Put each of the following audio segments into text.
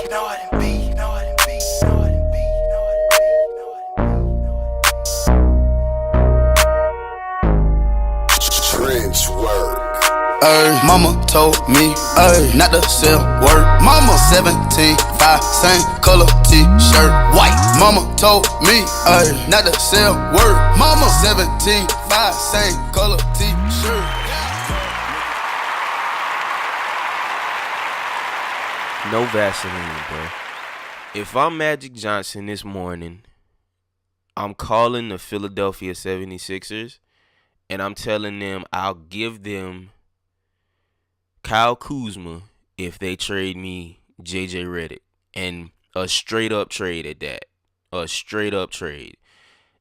Trench work. Mama told me, not to sell word. Mama 17, 5, same color t-shirt, white. Mama told me, not to sell word. Mama 17, 5, same color t-shirt. No Vaseline, bro. If I'm Magic Johnson this morning, I'm calling the Philadelphia 76ers and I'm telling them I'll give them Kyle Kuzma if they trade me JJ Redick. And a straight up trade at that. A straight up trade.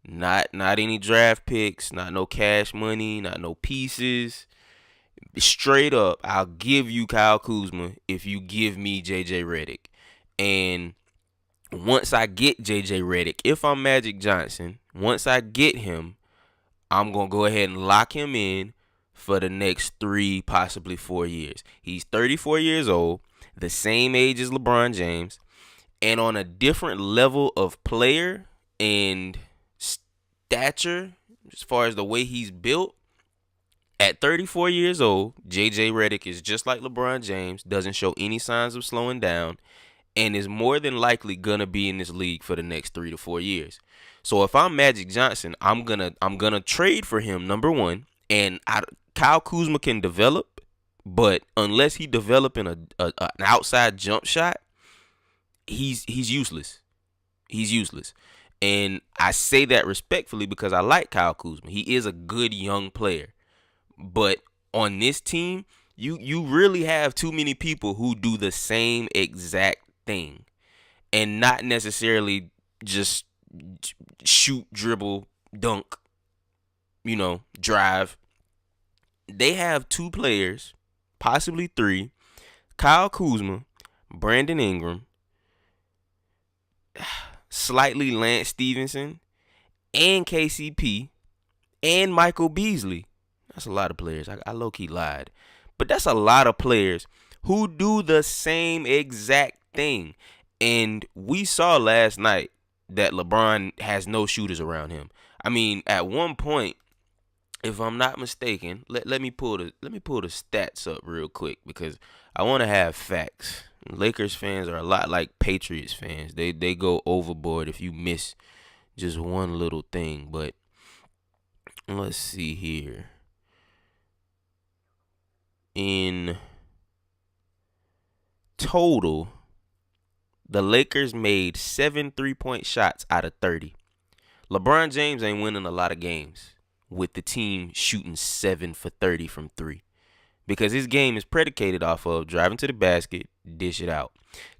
Not any draft picks, not no cash money, not no pieces. Straight up, I'll give you Kyle Kuzma if you give me JJ Redick. And once I get JJ Redick, if I'm Magic Johnson, once I get him, I'm going to go ahead and lock him in for the next 3, possibly 4 years. He's 34 years old, the same age as LeBron James, and on a different level of player and stature as far as the way he's built. At 34 years old, JJ Redick is just like LeBron James, doesn't show any signs of slowing down, and is more than likely going to be in this league for the next 3 to 4 years. So if I'm Magic Johnson, I'm gonna trade for him, number one, and Kyle Kuzma can develop, but unless he developing an outside jump shot, he's useless. He's useless. And I say that respectfully because I like Kyle Kuzma. He is a good young player. But on this team, you really have too many people who do the same exact thing and not necessarily just shoot, dribble, dunk, drive. They have 2 players, possibly 3, Kyle Kuzma, Brandon Ingram, slightly Lance Stevenson, and KCP, and Michael Beasley. That's a lot of players. I low-key lied. But that's a lot of players who do the same exact thing. And we saw last night that LeBron has no shooters around him. I mean, at one point, if I'm not mistaken, let me pull the stats up real quick because I want to have facts. Lakers fans are a lot like Patriots fans. They go overboard if you miss just one little thing. But let's see here. In total, the Lakers made 7 3-point shots out of 30. LeBron James ain't winning a lot of games with the team shooting 7 for 30 from 3 because his game is predicated off of driving to the basket, dish it out.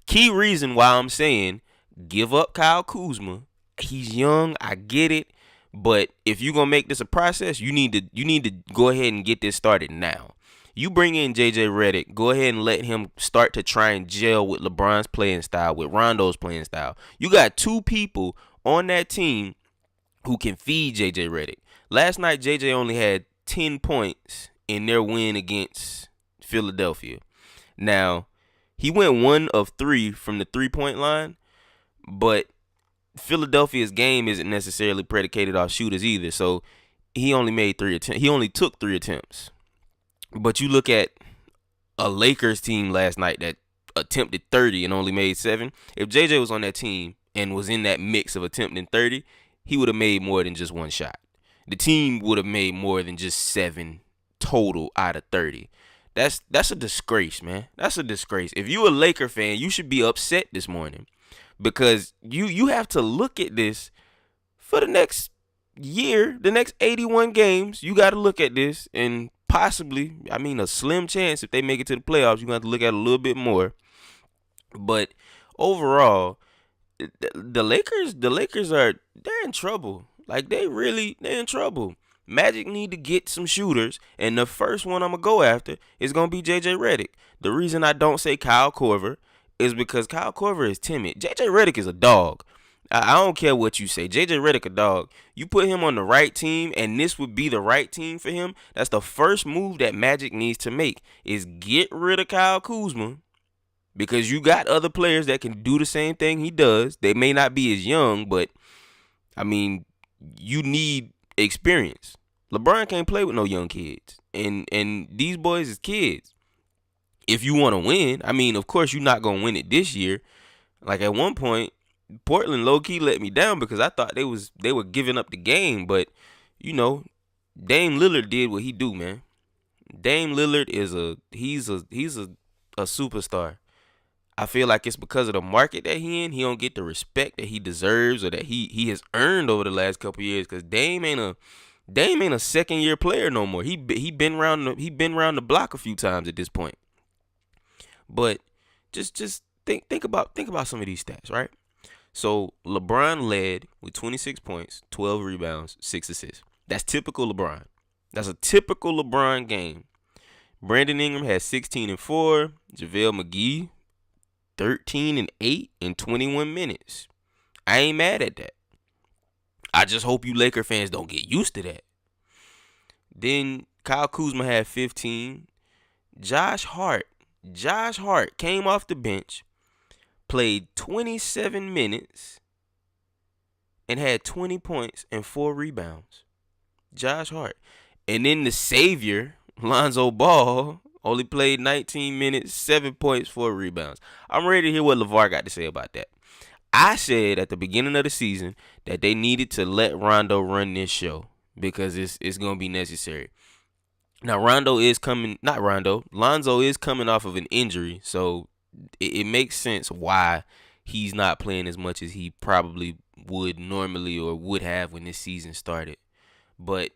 Key reason why I'm saying give up Kyle Kuzma. He's young, I get it, but if you're gonna make this a process, you need to go ahead and get this started now. You bring in JJ Redick, go ahead and let him start to try and gel with LeBron's playing style, with Rondo's playing style. You got 2 people on that team who can feed JJ Redick. Last night, JJ only had 10 points in their win against Philadelphia. Now, he went 1 of 3 from the 3-point line, but Philadelphia's game isn't necessarily predicated off shooters either, so he only made 3 attempts. He only took 3 attempts. But you look at a Lakers team last night that attempted 30 and only made 7. If JJ was on that team and was in that mix of attempting 30, he would have made more than just 1 shot. The team would have made more than just 7 total out of 30. That's a disgrace, man. That's a disgrace. If you a Laker fan, you should be upset this morning because you have to look at this for the next year, the next 81 games. You got to look at this and possibly, a slim chance if they make it to the playoffs, you're going to have to look at it a little bit more. But overall, the Lakers they're in trouble. Like, they're in trouble. Magic need to get some shooters, and the first one I'm going to go after is going to be JJ Redick. The reason I don't say Kyle Korver is because Kyle Korver is timid. JJ Redick is a dog. I don't care what you say. JJ Redick a dog. You put him on the right team, and this would be the right team for him. That's the first move that Magic needs to make is get rid of Kyle Kuzma because you got other players that can do the same thing he does. They may not be as young, but I mean, you need experience. LeBron can't play with no young kids, and these boys is kids. If you want to win, I mean, of course you're not gonna win it this year. Like at one point, Portland low key let me down because I thought they were giving up the game, but you know, Dame Lillard did what he do, man. Dame Lillard is he's a superstar. I feel like it's because of the market that he in. He don't get the respect that he deserves or that he has earned over the last couple years. Cause Dame ain't a second year player no more. He been around the block a few times at this point. But just think about some of these stats, right? So LeBron led with 26 points, 12 rebounds, 6 assists. That's typical LeBron. That's a typical LeBron game. Brandon Ingram had 16 and 4. JaVale McGee 13 and 8 in 21 minutes. I ain't mad at that. I just hope you Laker fans don't get used to that. Then Kyle Kuzma had 15. Josh Hart came off the bench, played 27 minutes, and had 20 points and 4 rebounds. Josh Hart. And then the savior, Lonzo Ball, only played 19 minutes, 7 points, 4 rebounds. I'm ready to hear what LeVar got to say about that. I said at the beginning of the season that they needed to let Rondo run this show because it's going to be necessary. Now, Lonzo is coming off of an injury, so it makes sense why he's not playing as much as he probably would normally or would have when this season started. But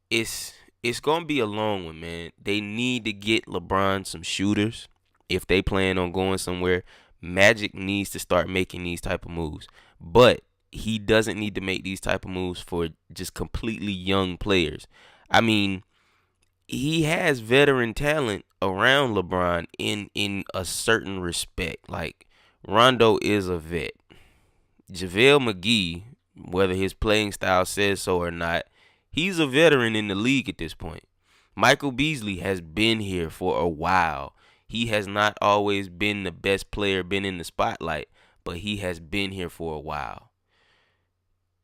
it's going to be a long one, man. They need to get LeBron some shooters if they plan on going somewhere. Magic needs to start making these type of moves. But he doesn't need to make these type of moves for just completely young players. I mean, he has veteran talent around LeBron in a certain respect. Like, Rondo is a vet. JaVale McGee, whether his playing style says so or not, he's a veteran in the league at this point. Michael Beasley has been here for a while. He has not always been the best player, been in the spotlight, but he has been here for a while.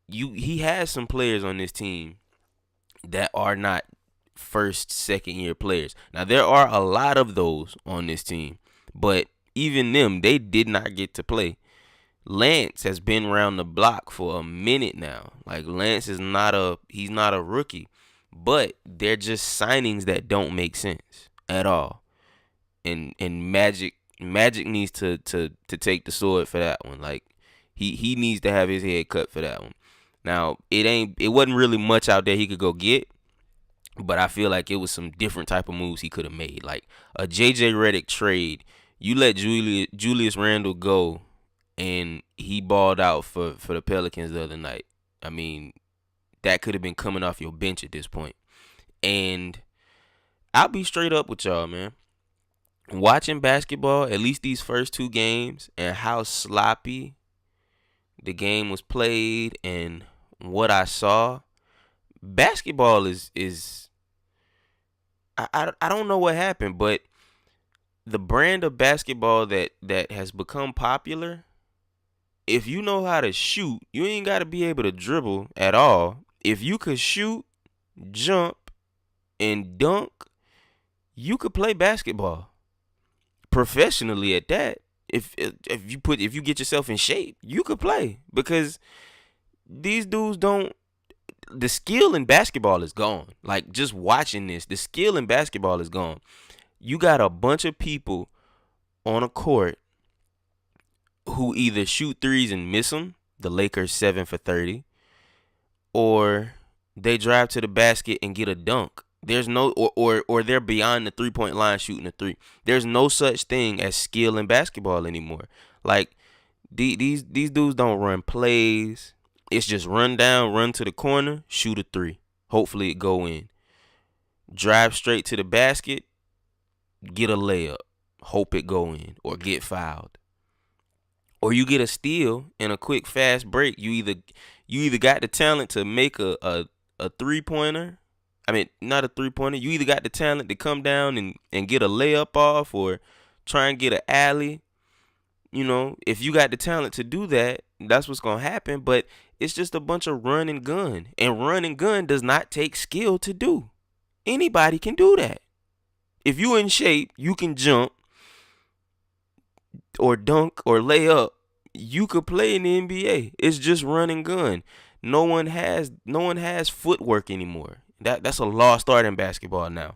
He has some players on this team that are not first, second year players. Now, there are a lot of those on this team, but even them, they did not get to play. Lance has been around the block for a minute now. Like, Lance is he's not a rookie, but they're just signings that don't make sense at all. And Magic needs to take the sword for that one. Like, he needs to have his head cut for that one. Now, it wasn't really much out there he could go get, but I feel like it was some different type of moves he could have made. Like a JJ Redick trade. You let Julius Randle go, and he balled out for the Pelicans the other night. I mean, that could have been coming off your bench at this point. And I'll be straight up with y'all, man. Watching basketball, at least these first 2 games, and how sloppy the game was played and what I saw, basketball is I don't know what happened, but the brand of basketball that has become popular, if you know how to shoot, you ain't got to be able to dribble at all. If you could shoot, jump, and dunk, you could play basketball professionally at that. If you get yourself in shape, you could play, because these dudes don't. The skill in basketball is gone. Like, just watching this, the skill in basketball is gone. You got a bunch of people on a court who either shoot threes and miss them, the Lakers 7 for 30, or they drive to the basket and get a dunk. There's no, or they're beyond the 3-point line shooting a 3. There's no such thing as skill in basketball anymore. Like, these dudes don't run plays. It's just run down, run to the corner, shoot a 3. Hopefully it go in. Drive straight to the basket, get a layup, hope it go in, or get fouled. Or you get a steal in a quick, fast break. You either got the talent to make a 3-pointer. I mean, not a 3-pointer. You either got the talent to come down and get a layup off, or try and get an alley. If you got the talent to do that, that's what's going to happen. But it's just a bunch of run and gun. And run and gun does not take skill to do. Anybody can do that. If you in shape, you can jump or dunk or lay up. You could play in the NBA. It's just run and gun. No one has footwork anymore. That's a lost art in basketball now.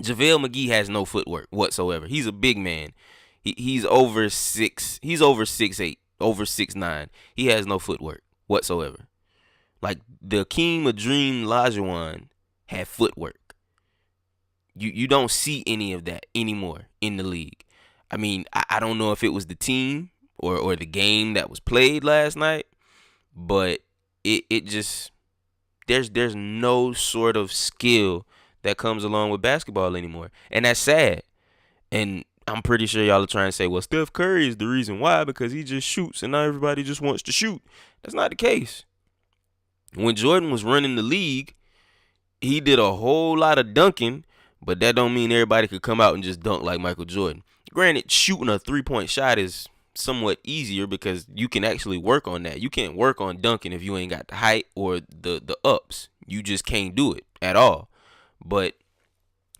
JaVale McGee has no footwork whatsoever. He's a big man. He's over 6. He's over 6'8", over 6'9". He has no footwork whatsoever. Like the Akeem Adream Olajuwon had footwork. You don't see any of that anymore in the league. I mean, I don't know if it was the team or the game that was played last night, but it just there's no sort of skill that comes along with basketball anymore. And that's sad. And I'm pretty sure y'all are trying to say, well, Steph Curry is the reason why, because he just shoots and now everybody just wants to shoot. That's not the case. When Jordan was running the league, he did a whole lot of dunking, but that don't mean everybody could come out and just dunk like Michael Jordan. Granted, shooting a three-point shot is somewhat easier because you can actually work on that. You can't work on dunking if you ain't got the height or the ups. You just can't do it at all. But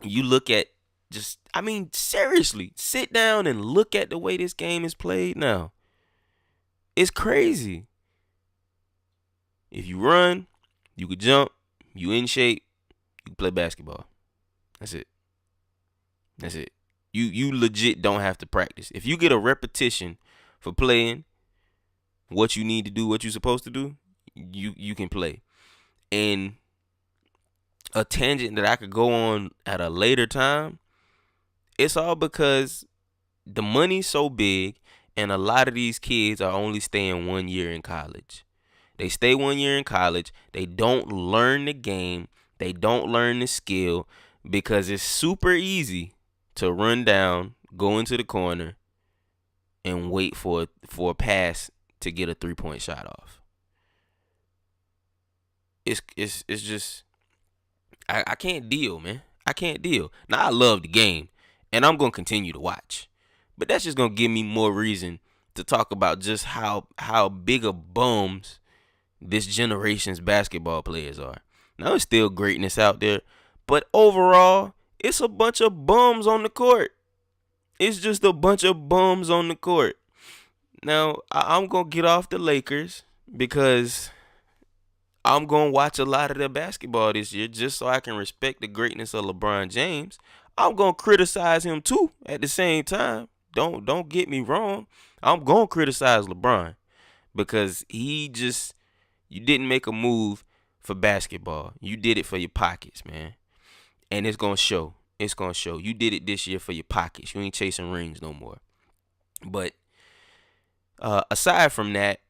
you look at seriously, sit down and look at the way this game is played now. It's crazy. If you run, you could jump, you in shape, you can play basketball. That's it. That's it. You legit don't have to practice. If you get a repetition for playing what you need to do, what you're supposed to do, you can play. And a tangent that I could go on at a later time, it's all because the money's so big and a lot of these kids are only staying 1 year in college. They stay 1 year in college. They don't learn the game. They don't learn the skill because it's super easy to run down, go into the corner, and wait for a pass to get a 3-point shot off. It's just I can't deal, man. I can't deal. Now I love the game, and I'm gonna continue to watch, but that's just gonna give me more reason to talk about just how big of bums this generation's basketball players are. Now there's still greatness out there, but overall, it's a bunch of bums on the court. It's just a bunch of bums on the court. Now, I'm going to get off the Lakers because I'm going to watch a lot of their basketball this year just so I can respect the greatness of LeBron James. I'm going to criticize him too at the same time. Don't get me wrong. I'm going to criticize LeBron because you didn't make a move for basketball. You did it for your pockets, man. And it's going to show. It's going to show. You did it this year for your pockets. You ain't chasing rings no more. But aside from that,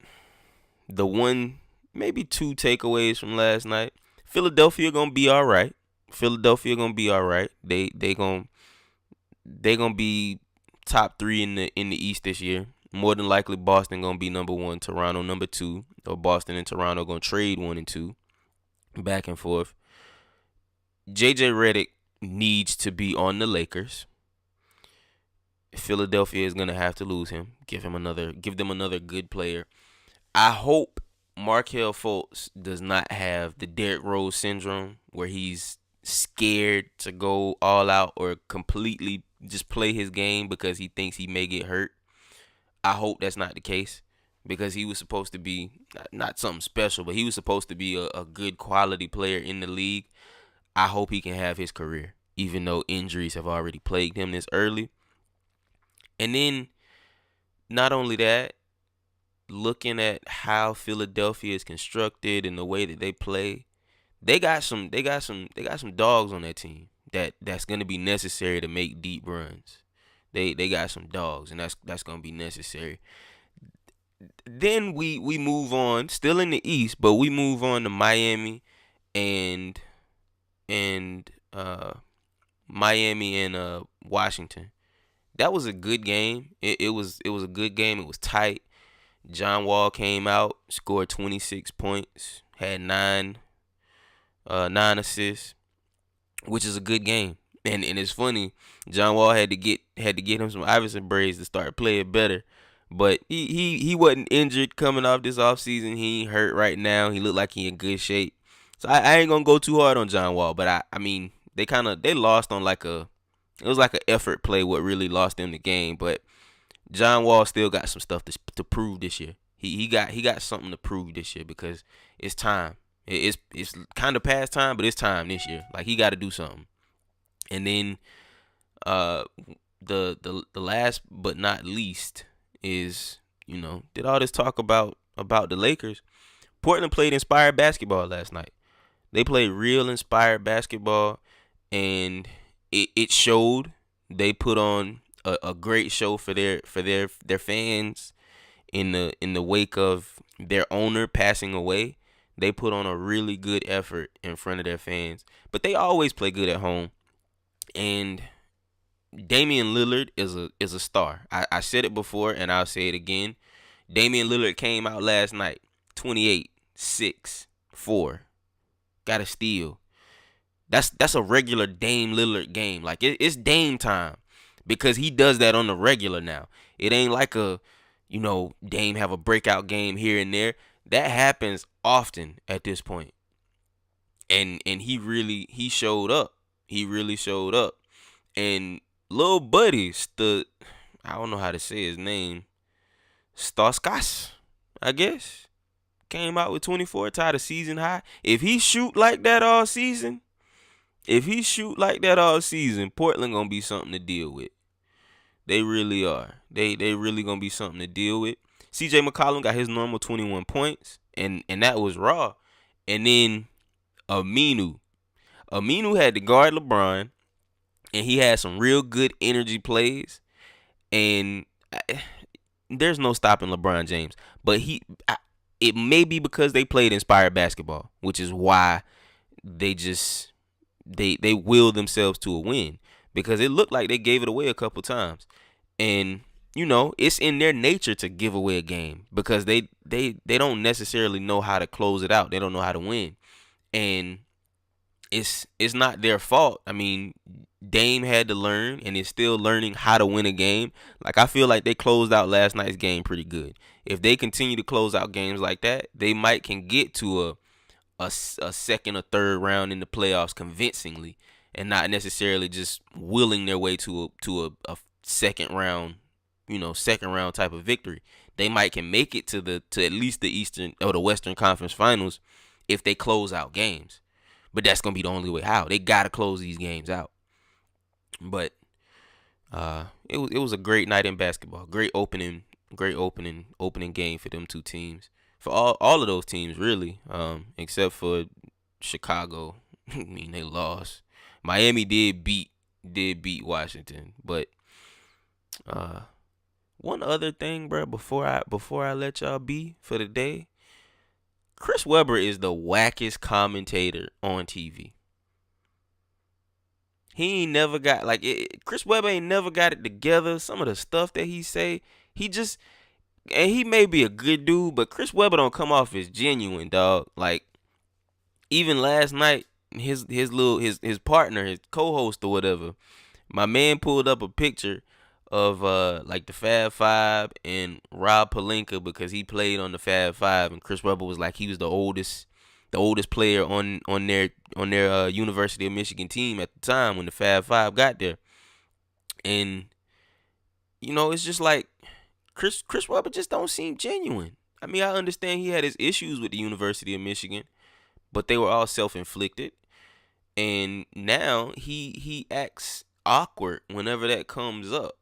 the one, maybe two takeaways from last night, Philadelphia going to be all right. Philadelphia going to be all right. They going to be top 3 in the East this year. More than likely, Boston going to be number 1, Toronto number 2. Or Boston and Toronto going to trade 1 and 2. Back and forth. JJ Redick needs to be on the Lakers. Philadelphia is going to have to lose him. Give them another good player. I hope Markelle Fultz does not have the Derrick Rose syndrome where he's scared to go all out or completely just play his game because he thinks he may get hurt. I hope that's not the case because he was supposed to be not something special, but he was supposed to be a good quality player in the league. I hope he can have his career, even though injuries have already plagued him this early. And then, not only that, looking at how Philadelphia is constructed and the way that they play, they got some dogs on that team that's gonna be necessary to make deep runs. They got some dogs, and that's gonna be necessary. Then we move on, still in the East, but we move on to Miami and Washington. That was a good game. It was a good game. It was tight. John Wall came out, scored 26 points, had 9 assists, which is a good game. And it's funny, John Wall had to get him some Iverson braids to start playing better. But he wasn't injured coming off this offseason. He ain't hurt right now. He looked like he in good shape. So I ain't gonna go too hard on John Wall. But I mean they lost on it was like an effort play what really lost them the game. But John Wall still got some stuff to prove this year. He got something to prove this year because it's time. It's kind of past time, but it's time this year. Like he got to do something. And then the last but not least is, did all this talk about the Lakers. Portland played inspired basketball last night. They played real inspired basketball, and it showed. They put on a great show for their fans in the wake of their owner passing away. They put on a really good effort in front of their fans. But they always play good at home. And Damian Lillard is a star. I said it before and I'll say it again. Damian Lillard came out last night, 28, 6, 4. Got a steal. That's a regular Dame Lillard game. Like it's Dame time because he does that on the regular now. It ain't like Dame have a breakout game here and there. That happens often at this point. And he showed up. He really showed up. And little buddy stood, I don't know how to say his name, Stauskas, I guess, came out with 24, tied a season high. If he shoot like that all season, Portland gonna be something to deal with. They really are. They really gonna be something to deal with. CJ McCollum got his normal 21 points, and that was raw. And then Aminu had to guard LeBron, and he had some real good energy plays. And there's no stopping LeBron James. But it may be because they played inspired basketball, which is why they willed themselves to a win, because it looked like they gave it away a couple times. And it's in their nature to give away a game because they don't necessarily know how to close it out. They don't know how to win. And it's not their fault. I mean, Dame had to learn and is still learning how to win a game. Like, I feel like they closed out last night's game pretty good. If they continue to close out games like that, they can get to a second or third round in the playoffs convincingly, and not necessarily just willing their way to a second round type of victory. They can make it to at least the Eastern or the Western Conference Finals if they close out games. But that's gonna be the only way. How they gotta close these games out. But it was a great night in basketball. Great opening game for them two teams. For all of those teams really, except for Chicago. I mean, they lost. Miami did beat Washington, but one other thing, bro, before I let y'all be for the day. Chris Webber is the wackest commentator on TV. He ain't never got Chris Webber ain't never got it together. Some of the stuff that he say, and he may be a good dude, but Chris Webber don't come off as genuine, dog. Like, even last night, his partner, his co-host or whatever, my man pulled up a picture of the Fab Five and Rob Pelinka because he played on the Fab Five, and Chris Webber was like he was the oldest player on their University of Michigan team at the time when the Fab Five got there. And it's just like Chris Webber just don't seem genuine. I mean, I understand he had his issues with the University of Michigan, but they were all self-inflicted. And now he acts awkward whenever that comes up.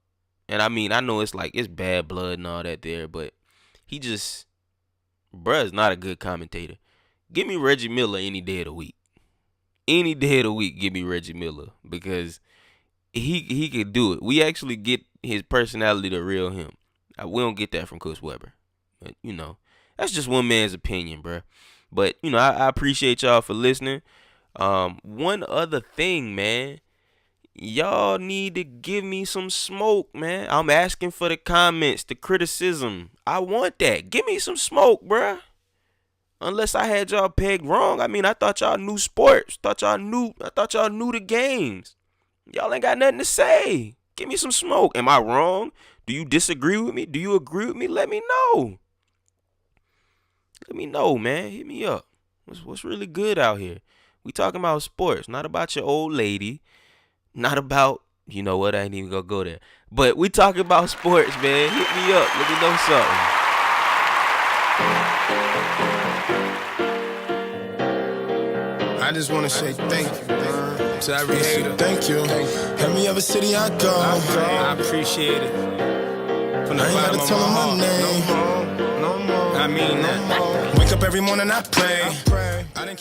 And I mean, I know it's bad blood and all that there, but he just, bruh's not a good commentator. Give me Reggie Miller any day of the week. Any day of the week, give me Reggie Miller, because he could do it. We actually get his personality, the real him. We don't get that from Chris Webber. But, that's just one man's opinion, bruh. But, I appreciate y'all for listening. One other thing, man. Y'all need to give me some smoke, man. I'm asking for the comments, the criticism. I want that. Give me some smoke, bruh. Unless I had y'all pegged wrong. I mean, I thought y'all knew sports. I thought y'all knew the games. Y'all ain't got nothing to say. Give me some smoke. Am I wrong? Do you disagree with me? Do you agree with me? Let me know. Let me know, man. Hit me up. What's really good out here? We talking about sports, not about your old lady. Not about, you know what, I ain't even gonna go there. But we talking about sports, man. Hit me up. Let me know something. I just want to say thank you to every hater. Thank you. Every other city I go, I appreciate it. From the bottom of my heart. No more. I mean that. Wake up every morning, I pray. I didn't